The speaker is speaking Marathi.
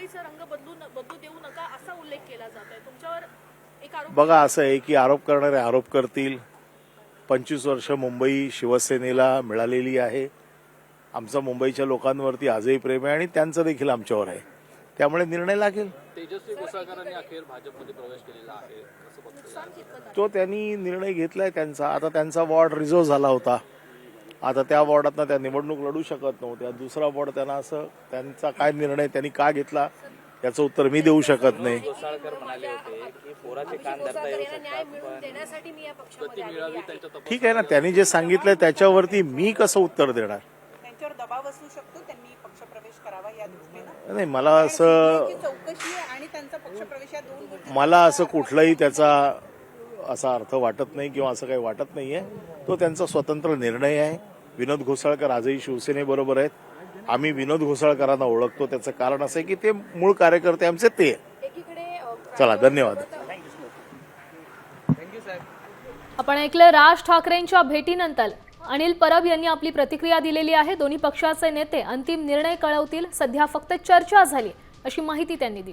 कारवाईचा रंग बदलू देऊ नका असा उल्लेख केला जात आहे तुमच्यावर एक आरोप. बघा असं आहे की आरोप करणारे आरोप करतील. 25 वर्ष मुंबई शिवसेनेला मिळालेली आहे. आमचं मुंबईच्या लोकांवरती आजही प्रेम आहे आणि त्यांचं देखील आमच्यावर आहे. त्यामुळे निर्णय लागेल. तेजस्वी घोसाळकरांनी अखेर भाजपमध्ये प्रवेश केलेला आहे, कसं बघताय? तो त्यांनी निर्णय घेतलाय त्यांचा. आता त्यांचा वॉर्ड रिझर्व झाला होता. आता त्या वॉर्डातनं त्या निवडणूक लढू शकत नव्हत्या. दुसरा वॉर्ड त्यांना असं त्यांचा काय निर्णय त्यांनी का घेतला याचं उत्तर मी देऊ शकत नाही. घोसाळकर म्हणाले होते की पोराचे कान धरता येऊ शकतात. ठीक आहे ना, त्यांनी जे सांगितलंय त्याच्यावरती मी कसं उत्तर देणार. त्यांच्यावर दबाव असू शकतो, त्यांनी पक्षप्रवेश करावा या दृष्टीने. नाही मला असं चौकशी आणि त्यांचा पक्षप्रवेश या दोन गोष्टी मला असं कुठलाही त्याचा असा अर्थ वाटत नाही किंवा असं काही वाटत नाहीये. तो त्यांचा स्वतंत्र निर्णय आहे. विनोद घोसाळकर आजही शिवसेनेबरोबर आहेत. आम्ही विनोद घोसाळकरांना ओळखतो. त्याचं कारण असं आहे की ते मूळ कार्यकर्ते आमचे ते. चला, धन्यवाद. आपण ऐकलं राज ठाकरेंच्या भेटीनंतर अनिल परब यांनी आपली प्रतिक्रिया दिलेली आहे. दोन्ही पक्षाचे नेते अंतिम निर्णय कळवतील. सध्या फक्त चर्चा झाली अशी माहिती त्यांनी दिली.